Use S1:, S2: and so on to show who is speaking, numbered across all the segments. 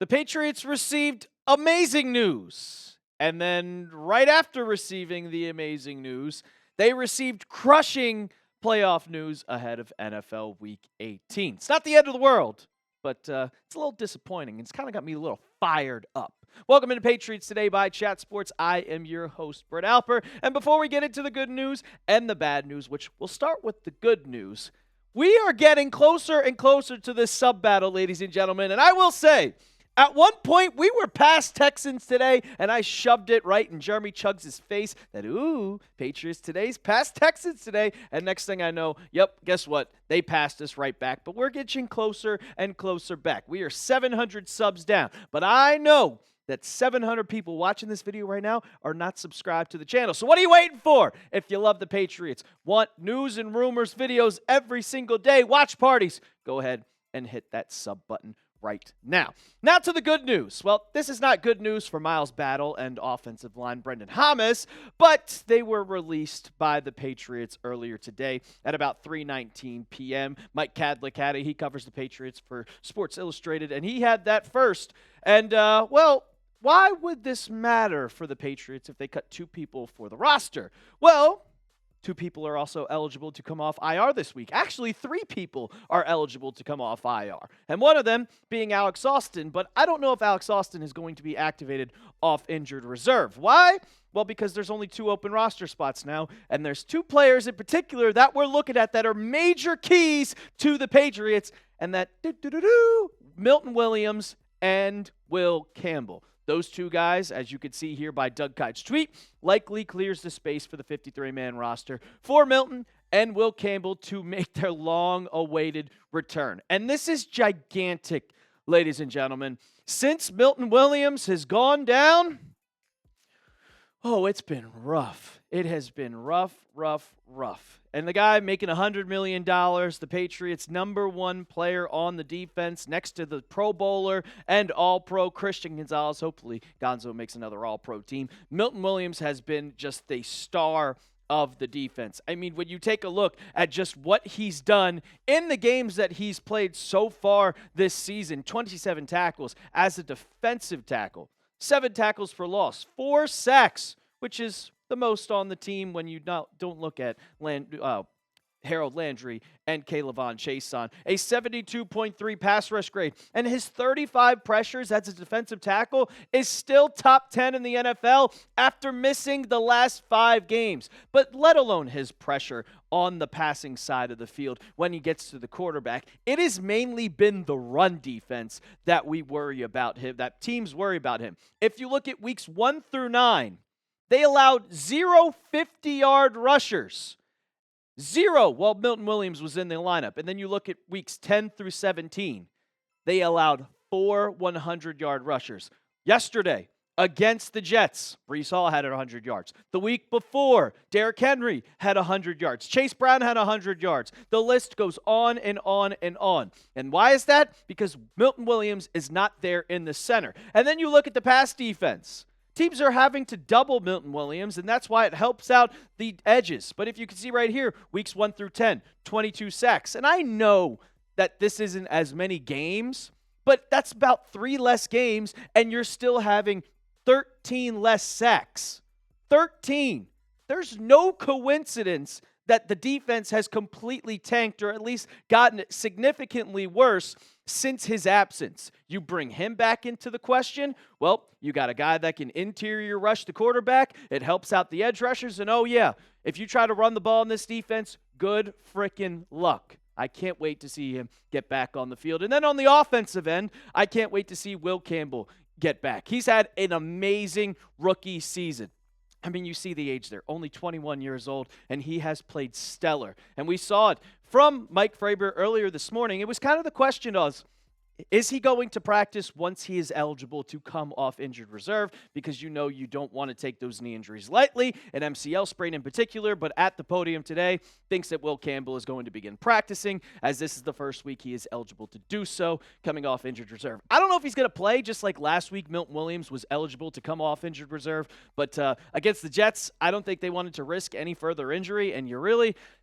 S1: The Patriots received amazing news. And then right after receiving the amazing news, they received crushing playoff news ahead of NFL Week 18. It's not the end of the world, but it's a little disappointing. It's kind of got me a little fired up. Welcome into Patriots Today by Chat Sports. I am your host, Brett Alper. And before we get into the good news and the bad news, which we'll start with the good news, we are getting closer and closer to this sub battle, ladies and gentlemen. And I will say, at one point, we were past Texans Today, and I shoved it right in Jeremy Chuggs' face that, Patriots Today's past Texans Today. And next thing I know, guess what? They passed us right back. But we're getting closer and closer back. We are 700 subs down. But I know that 700 people watching this video right now are not subscribed to the channel. So what are you waiting for? If you love the Patriots, want news and rumors videos every single day, watch parties, go ahead and hit that sub button right now. Now to the good news. Well, this is not good news for Miles Battle and offensive line Brenden, but they were released by the Patriots earlier today at about 3:19 p.m. Mike Cadlick had it. He covers the Patriots for Sports Illustrated, and he had that first. And, why would this matter for the Patriots if they cut two people for the roster? Well, two people are also eligible to come off IR this week. Actually, three people are eligible to come off IR. And one of them being Alex Austin, but I don't know if Alex Austin is going to be activated off injured reserve. Why? Well, because there's only two open roster spots now, and there's two players in particular that we're looking at that are major keys to the Patriots, and that Milton Williams and Will Campbell. Those two guys, as you can see here by Doug Kyed's tweet, likely clears the space for the 53-man roster for Milton and Will Campbell to make their long-awaited return. And this is gigantic, ladies and gentlemen. Since Milton Williams has gone down, it's been rough. It has been rough. And the guy making $100 million, the Patriots' number one player on the defense, next to the Pro Bowler and All-Pro Christian Gonzalez. Hopefully, Gonzo makes another All-Pro team. Milton Williams has been just the star of the defense. I mean, when you take a look at just what he's done in the games that he's played so far this season, 27 tackles as a defensive tackle, 7 tackles for loss, 4 sacks, which is the most on the team when you don't look at Harold Landry and Kayvon Chaisson. A 72.3 pass rush grade. And his 35 pressures as a defensive tackle is still top 10 in the NFL after missing the last 5 games. But let alone his pressure on the passing side of the field when he gets to the quarterback. It has mainly been the run defense that we worry about him, that teams worry about him. If you look at weeks 1 through 9, they allowed 0 50-yard rushers. 0 while Milton Williams was in the lineup. And then you look at weeks 10 through 17. They allowed 4 100-yard rushers. Yesterday, against the Jets, Breece Hall had 100 yards. The week before, Derrick Henry had 100 yards. Chase Brown had 100 yards. The list goes on and on and on. And why is that? Because Milton Williams is not there in the center. And then you look at the pass defense. Teams are having to double Milton Williams, and that's why it helps out the edges. But if you can see right here, weeks 1 through 10, 22 sacks. And I know that this isn't as many games, but that's about 3 less games, and you're still having 13 less sacks. 13. There's no coincidence that the defense has completely tanked or at least gotten significantly worse since his absence. You bring him back into the question, well, you got a guy that can interior rush the quarterback. It helps out the edge rushers. And if you try to run the ball in this defense, good freaking luck. I can't wait to see him get back on the field. And then on the offensive end, I can't wait to see Will Campbell get back. He's had an amazing rookie season. I mean, you see the age there, only 21 years old, and he has played stellar. And we saw it from Mike Fraber earlier this morning. It was kind of the question of, is he going to practice once he is eligible to come off injured reserve? Because you don't want to take those knee injuries lightly, an MCL sprain in particular, but at the podium today, thinks that Will Campbell is going to begin practicing, as this is the first week he is eligible to do so, coming off injured reserve. I don't know if he's going to play, just like last week Milton Williams was eligible to come off injured reserve, but against the Jets, I don't think they wanted to risk any further injury, and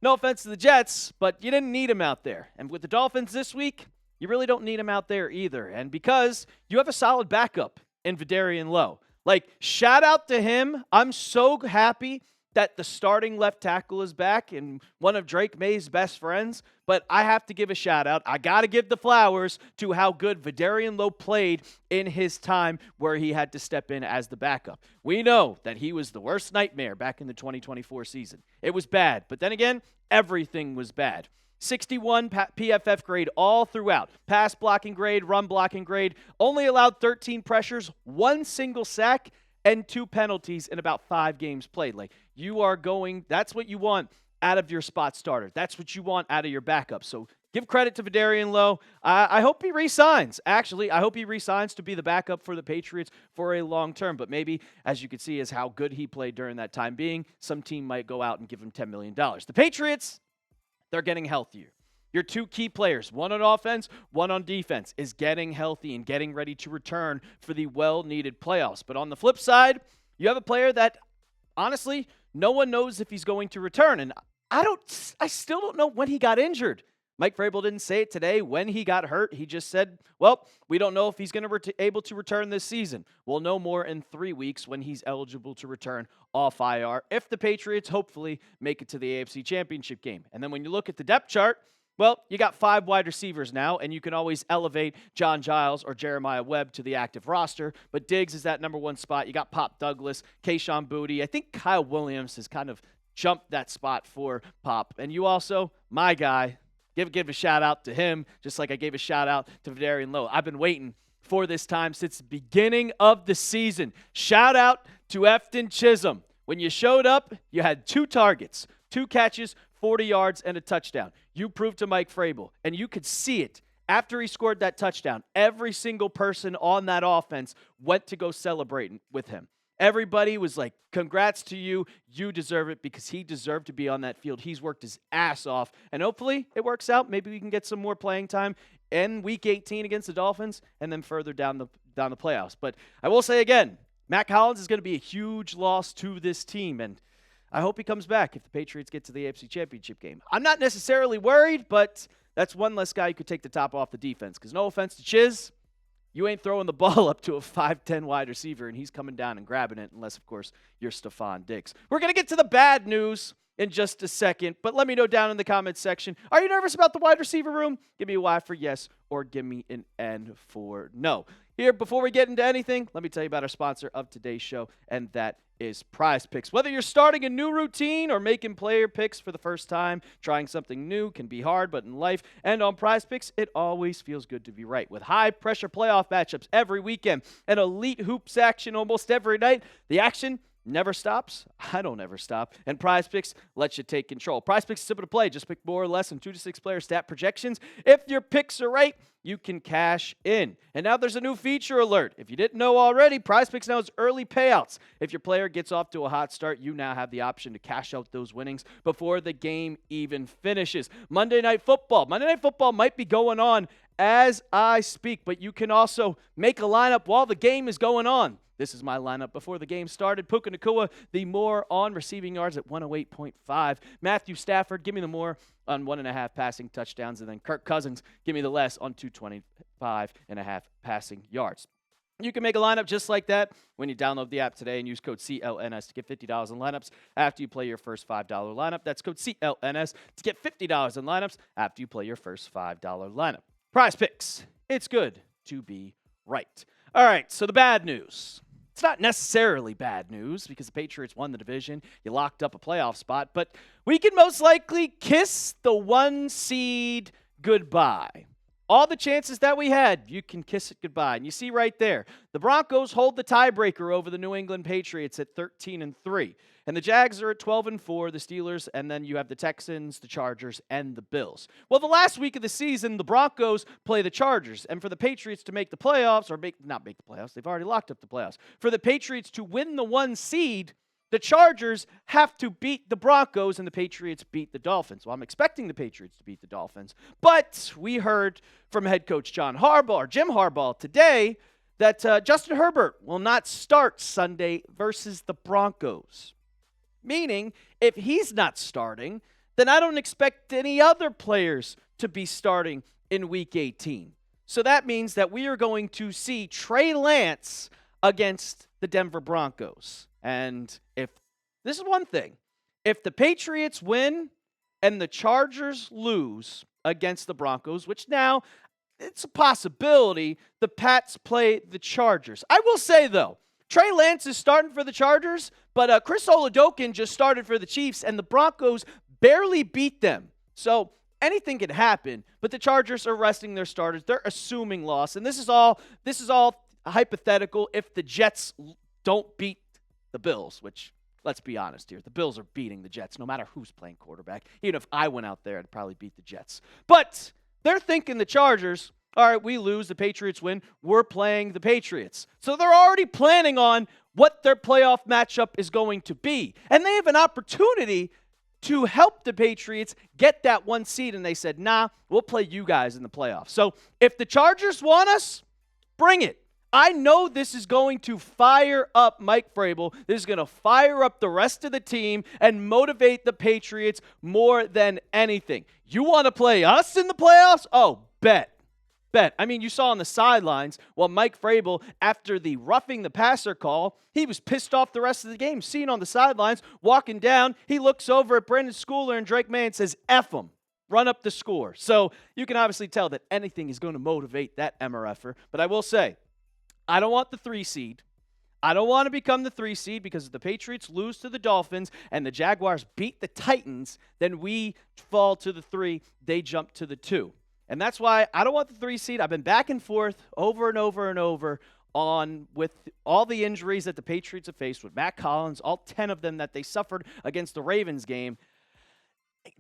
S1: no offense to the Jets, but you didn't need him out there. And with the Dolphins this week, you really don't need him out there either. And because you have a solid backup in Vidarian Lowe. Like, shout out to him. I'm so happy that the starting left tackle is back and one of Drake May's best friends. But I have to give a shout out. I got to give the flowers to how good Vidarian Lowe played in his time where he had to step in as the backup. We know that he was the worst nightmare back in the 2024 season. It was bad. But then again, everything was bad. 61 PFF grade all throughout. Pass blocking grade, run blocking grade. Only allowed 13 pressures, 1 single sack, and 2 penalties in about 5 games played. Like, that's what you want out of your spot starter. That's what you want out of your backup. So give credit to Vidarian Lowe. I hope he resigns. Actually, I hope he resigns to be the backup for the Patriots for a long term. But maybe, as you can see, is how good he played during that time being, some team might go out and give him $10 million. The Patriots, they're getting healthier. Your 2 key players, one on offense, one on defense, is getting healthy and getting ready to return for the well-needed playoffs. But on the flip side, you have a player that, honestly, no one knows if he's going to return. And I still don't know when he got injured. Mike Vrabel didn't say it today when he got hurt. He just said, well, we don't know if he's going to able to return this season. We'll know more in 3 weeks when he's eligible to return off IR if the Patriots hopefully make it to the AFC Championship game. And then when you look at the depth chart, well, you got 5 wide receivers now, and you can always elevate John Giles or Jeremiah Webb to the active roster. But Diggs is that number 1 spot. You got Pop Douglas, Kayshon Boutte. I think Kyle Williams has kind of jumped that spot for Pop. And you also, my guy, give a shout out to him, just like I gave a shout out to Vidarian Lowe. I've been waiting for this time since the beginning of the season. Shout out to Efton Chisholm. When you showed up, you had 2 targets, 2 catches, 40 yards, and a touchdown. You proved to Mike Vrabel, and you could see it. After he scored that touchdown, every single person on that offense went to go celebrate with him. Everybody was like, congrats to you. You deserve it, because he deserved to be on that field. He's worked his ass off, and hopefully it works out. Maybe we can get some more playing time in Week 18 against the Dolphins and then further down the playoffs. But I will say again, Matt Collins is going to be a huge loss to this team, and I hope he comes back if the Patriots get to the AFC Championship game. I'm not necessarily worried, but that's one less guy who could take the top off the defense. Because no offense to Chiz, you ain't throwing the ball up to a 5'10 wide receiver, and he's coming down and grabbing it, unless, of course, you're Stephon Diggs. We're going to get to the bad news in just a second, but let me know down in the comments section, are you nervous about the wide receiver room? Give me a Y for yes, or give me an N for no. Here, before we get into anything, let me tell you about our sponsor of today's show, and that is PrizePicks. Whether you're starting a new routine or making player picks for the first time, trying something new can be hard, but in life and on PrizePicks, it always feels good to be right. With high-pressure playoff matchups every weekend and elite hoops action almost every night, the action never stops. I don't ever stop. And PrizePicks lets you take control. PrizePicks is simple to play. Just pick more or less than 2 to 6 player stat projections. If your picks are right, you can cash in. And now there's a new feature alert. If you didn't know already, PrizePicks now has early payouts. If your player gets off to a hot start, you now have the option to cash out those winnings before the game even finishes. Monday Night Football. Monday Night Football might be going on as I speak, but you can also make a lineup while the game is going on. This is my lineup before the game started. Puka Nacua, the more on receiving yards at 108.5. Matthew Stafford, give me the more on 1.5 passing touchdowns. And then Kirk Cousins, give me the less on 225.5 passing yards. You can make a lineup just like that when you download the app today and use code CLNS to get $50 in lineups after you play your first $5 lineup. That's code CLNS to get $50 in lineups after you play your first $5 lineup. PrizePicks. It's good to be right. All right, so the bad news. It's not necessarily bad news because the Patriots won the division. You locked up a playoff spot, but we can most likely kiss the 1 seed goodbye. All the chances that we had, you can kiss it goodbye. And you see right there, the Broncos hold the tiebreaker over the New England Patriots at 13-3. And the Jags are at 12-4, the Steelers, and then you have the Texans, the Chargers, and the Bills. Well, the last week of the season, the Broncos play the Chargers. And for the Patriots to make the playoffs, or not make the playoffs, they've already locked up the playoffs. For the Patriots to win the 1 seed, the Chargers have to beat the Broncos, and the Patriots beat the Dolphins. Well, I'm expecting the Patriots to beat the Dolphins. But we heard from head coach Jim Harbaugh today, that Justin Herbert will not start Sunday versus the Broncos. Meaning, if he's not starting, then I don't expect any other players to be starting in Week 18. So that means that we are going to see Trey Lance against the Denver Broncos. And if this is one thing, if the Patriots win and the Chargers lose against the Broncos, which now it's a possibility, the Pats play the Chargers. I will say, though, Trey Lance is starting for the Chargers, but Chris Oladokun just started for the Chiefs, and the Broncos barely beat them. So anything can happen, but the Chargers are resting their starters. They're assuming loss, and this is all hypothetical if the Jets don't beat the Bills, which, let's be honest here, the Bills are beating the Jets no matter who's playing quarterback. Even if I went out there, I'd probably beat the Jets. But they're thinking the Chargers, all right, we lose, the Patriots win, we're playing the Patriots. So they're already planning on what their playoff matchup is going to be. And they have an opportunity to help the Patriots get that 1 seed, and they said, nah, we'll play you guys in the playoffs. So if the Chargers want us, bring it. I know this is going to fire up Mike Vrabel. This is going to fire up the rest of the team and motivate the Patriots more than anything. You want to play us in the playoffs? Oh, bet. I mean, you saw on the sidelines, while Mike Vrabel, after the roughing the passer call, he was pissed off the rest of the game. Seen on the sidelines, walking down, he looks over at Brenden Schooler and Drake May and says, F him. Run up the score. So you can obviously tell that anything is going to motivate that MRFer. But I will say, I don't want the 3 seed. I don't want to become the 3 seed because if the Patriots lose to the Dolphins and the Jaguars beat the Titans, then we fall to the 3, they jump to the 2. And that's why I don't want the 3 seed. I've been back and forth over and over and over on with all the injuries that the Patriots have faced with Matt Collins, all 10 of them that they suffered against the Ravens game.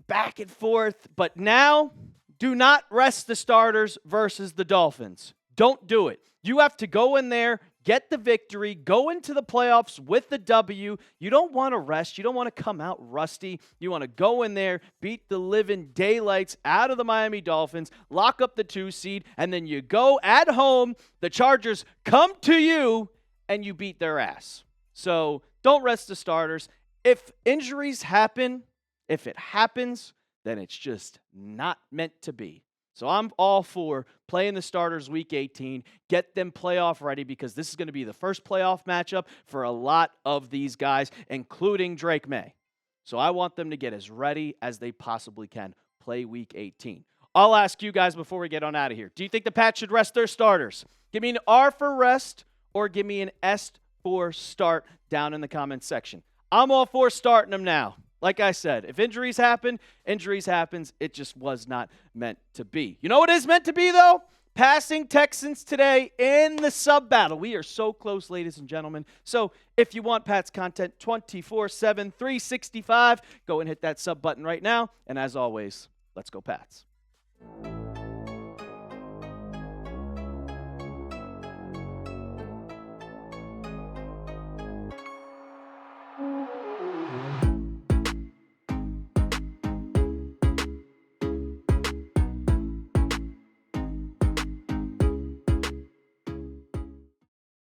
S1: Back and forth. But now, do not rest the starters versus the Dolphins. Don't do it. You have to go in there, get the victory, go into the playoffs with the W. You don't want to rest. You don't want to come out rusty. You want to go in there, beat the living daylights out of the Miami Dolphins, lock up the 2 seed, and then you go at home. The Chargers come to you, and you beat their ass. So don't rest the starters. If injuries happen, if it happens, then it's just not meant to be. So I'm all for playing the starters Week 18, get them playoff ready because this is going to be the first playoff matchup for a lot of these guys, including Drake May. So I want them to get as ready as they possibly can, play Week 18. I'll ask you guys before we get on out of here. Do you think the Pats should rest their starters? Give me an R for rest or give me an S for start down in the comments section. I'm all for starting them now. Like I said, if injuries happen, injuries happens. It just was not meant to be. You know what is meant to be, though? Passing Texans today in the sub battle. We are so close, ladies and gentlemen. So if you want Pats content 24/7, 365, go and hit that sub button right now. And as always, let's go Pats.